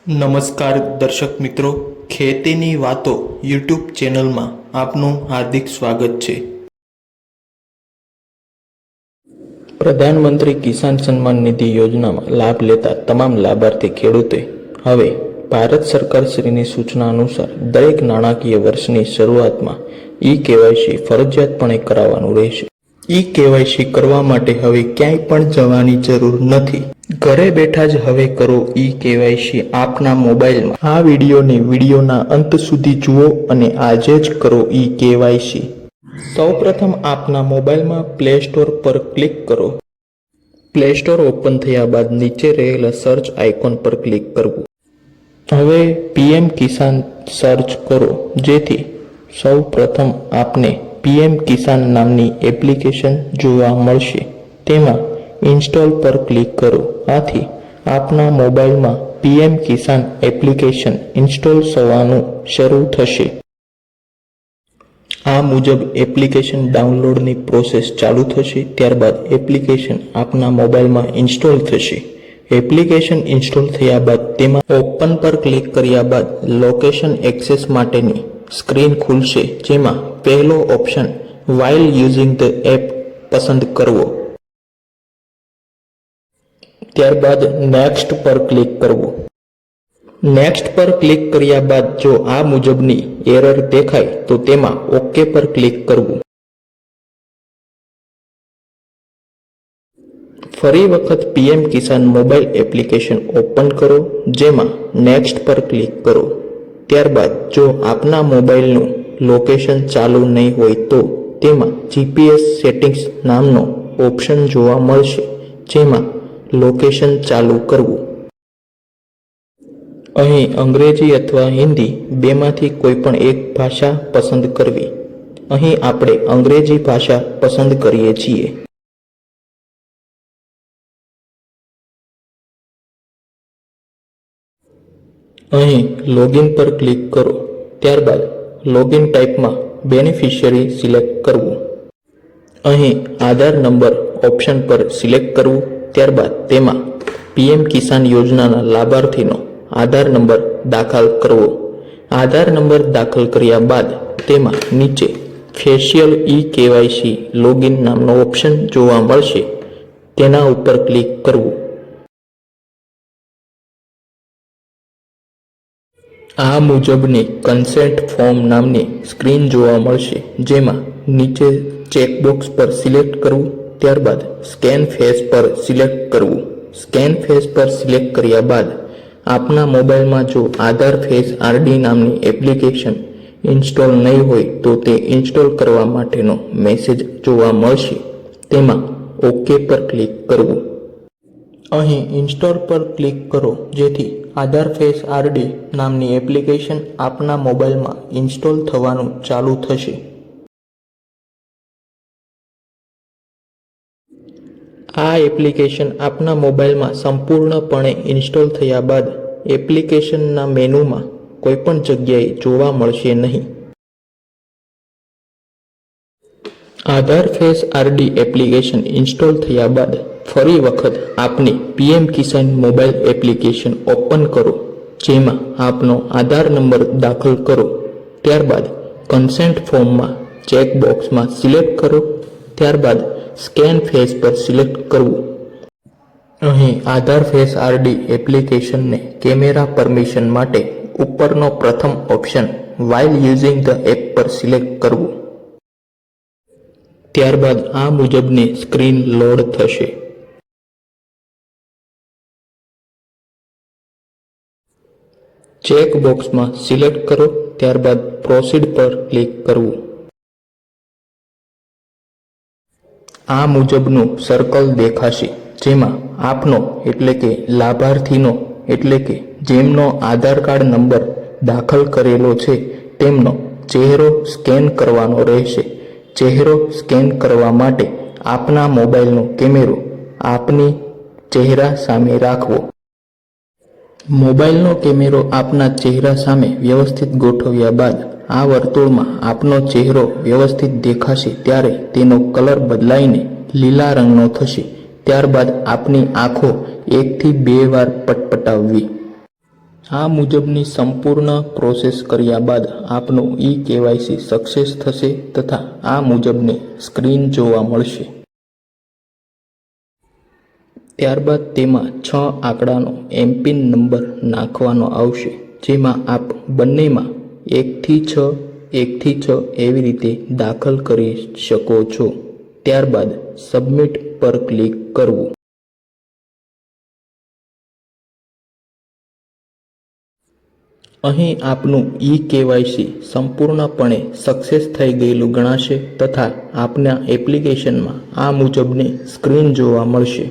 નમસ્કાર દર્શક મિત્રો, ખેતીની વાતો યુટ્યુબ ચેનલમાં આપનું હાર્દિક સ્વાગત છે। પ્રધાનમંત્રી કિસાન સન્માન નિધિ યોજનામાં લાભ લેતા તમામ લાભાર્થી ખેડૂતે હવે ભારત સરકારશ્રીની સૂચના અનુસાર દરેક નાણાકીય વર્ષની શરૂઆતમાં ઈ-કેવાયસી ફરજિયાતપણે કરાવવાનું રહેશે। ઈ-કેવાયસી કરવા માટે હવે ક્યાંય પણ જવાની જરૂર નથી। ઘરે બેઠા જ હવે કરો ઈ-કેવાયસી આપના મોબાઈલમાં। આ વિડીયોના અંત સુધી જુઓ અને આજે જ કરો ઈ-કેવાયસી। સૌપ્રથમ આપના મોબાઈલમાં પ્લે સ્ટોર પર ક્લિક કરો। પ્લે સ્ટોર ઓપન થયા બાદ નીચે રહેલા સર્ચ આઇકોન પર ક્લિક કરવું। હવે પીએમ કિસાન સર્ચ કરો, જેથી સૌપ્રથમ આપને પીએમ કિસાન નામની એપ્લિકેશન જોવા મળશે। તેમાં ઇન્સ્ટોલ પર ક્લિક કરો। આથી આપના મોબાઈલમાં પીએમ કિસાન એપ્લિકેશન ઇન્સ્ટોલ થવાનું શરૂ થશે। આ મુજબ એપ્લિકેશન ડાઉનલોડની પ્રોસેસ ચાલુ થશે। ત્યારબાદ એપ્લિકેશન આપના મોબાઈલમાં ઇન્સ્ટોલ થશે। એપ્લિકેશન ઇન્સ્ટોલ થયા બાદ તેમાં ઓપન પર ક્લિક કર્યા બાદ લોકેશન એક્સેસ માટેની સ્ક્રીન ખુલશે, જેમાં પહેલો option while using the app પસંદ કરવો। ત્યારબાદ નેક્સ્ટ પર ક્લિક કરવું। નેક્સ્ટ પર ક્લિક કર્યા બાદ જો આ મુજબની એરર દેખાય તો તેમાં ઓકે પર ક્લિક કરવું। ફરી વખત પીએમ કિસાન મોબાઈલ એપ્લિકેશન ઓપન કરો, જેમાં નેક્સ્ટ પર ક્લિક કરો। ત્યારબાદ જો આપના મોબાઈલનું લોકેશન ચાલુ નહીં હોય તો તેમાં જીપીએસ સેટિંગ્સ નામનો ઓપ્શન જોવા મળશે, જેમાં લોકેશન ચાલુ કરવું। અહીં અંગ્રેજી અથવા હિન્દી બેમાંથી કોઈ પણ એક ભાષા પસંદ કરવી। અહીં આપણે અંગ્રેજી ભાષા પસંદ કરીએ છીએ। અહીં લોગિન પર ક્લિક કરો। ત્યારબાદ લોગિન ટાઈપમાં બેનિફિશિયરી સિલેક્ટ કરવું। અહીં આધાર નંબર ઓપ્શન પર સિલેક્ટ કરવું। ત્યારબાદ તેમાં પીએમ કિસાન યોજનાના લાભાર્થીનો આધાર નંબર દાખલ કરવો। આધાર નંબર દાખલ કર્યા બાદ તેમાં નીચે ફેશિયલ ઈ-કેવાયસી લોગિન નામનો ઓપ્શન જોવા મળશે, તેના ઉપર ક્લિક કરવું। આ મુજબની કન્સેન્ટ ફોર્મ નામની સ્ક્રીન જોવા મળશે, જેમાં નીચે ચેકબોક્સ પર સિલેક્ટ કરવું। ત્યારબાદ સ્કેન ફેસ પર સિલેક્ટ કરવું। સ્કેન ફેસ પર સિલેક્ટ કર્યા બાદ આપના મોબાઈલમાં જો આધાર ફેસ આરડી નામની એપ્લિકેશન ઇન્સ્ટોલ નહીં હોય તો તે ઇન્સ્ટોલ કરવા માટેનો મેસેજ જોવા મળશે, તેમાં ઓકે પર ક્લિક કરવું। અહીં ઇન્સ્ટોલ પર ક્લિક કરો, જેથી આધાર ફેસ આરડી નામની એપ્લિકેશન આપના મોબાઈલમાં ઇન્સ્ટોલ થવાનું ચાલુ થશે। આ એપ્લિકેશન આપના મોબાઈલમાં સંપૂર્ણપણે ઇન્સ્ટોલ થયા બાદ એપ્લિકેશનના મેનુમાં કોઈપણ જગ્યાએ જોવા મળશે નહીં। આધાર ફેસ આરડી એપ્લિકેશન ઇન્સ્ટોલ થયા બાદ ફરી વખત આપની પીએમ કિસાન મોબાઈલ એપ્લિકેશન ઓપન કરો, જેમાં આપનો આધાર નંબર દાખલ કરો। ત્યારબાદ કન્સેન્ટ ફોર્મમાં ચેકબોક્સમાં સિલેક્ટ કરો। ત્યારબાદ સ્કેન ફેસ પર સિલેક્ટ કરવું। અહીં આધાર ફેસ આરડી એપ્લિકેશનને કેમેરા પરમિશન માટે ઉપરનો પ્રથમ option while using the app પર સિલેક્ટ કરવું। ત્યારબાદ આ મુજબની સ્ક્રીન લોડ થશે। ચેકબોક્સમાં સિલેક્ટ કરો। ત્યારબાદ પ્રોસીડ પર ક્લિક કરવું। આ મુજબનું સર્કલ દેખાશે, જેમાં આપનો એટલે કે લાભાર્થીનો એટલે કે જેમનો આધાર કાર્ડ નંબર દાખલ કરેલો છે તેમનો ચહેરો સ્કેન કરવાનો રહેશે। ચહેરો સ્કેન કરવા માટે આપના મોબાઈલનો કેમેરો આપની ચહેરા સામે રાખવો। મોબાઈલનો કેમેરો આપના ચહેરા સામે વ્યવસ્થિત ગોઠવ્યા બાદ આ વર્તુળમાં આપનો ચહેરો વ્યવસ્થિત દેખાશે ત્યારે તેનો કલર બદલાઈને લીલા રંગનો થશે। ત્યારબાદ આપની આંખો 1 થી 2 વાર પટપટાવવી। આ મુજબની સંપૂર્ણ પ્રોસેસ કર્યા બાદ આપનું KYC સક્સેસ થશે તથા આ મુજબની સ્ક્રીન જોવા મળશે. ત્યારબાદ તેમાં 6 આંકડાનો MPIN નંબર નાખવાનો આવશે, જેમાં આપ બંનેમાં 1 થી 6, 1 થી 6 એવી રીતે દાખલ કરી શકો છો. ત્યારબાદ સબમિટ પર ક્લિક કરવું. અહીં આપનું KYC સંપૂર્ણપણે સક્સેસ થઈ ગયેલું ગણાશે તથા આપના એપ્લિકેશનમાં આ મુજબની સ્ક્રીન જોવા મળશે.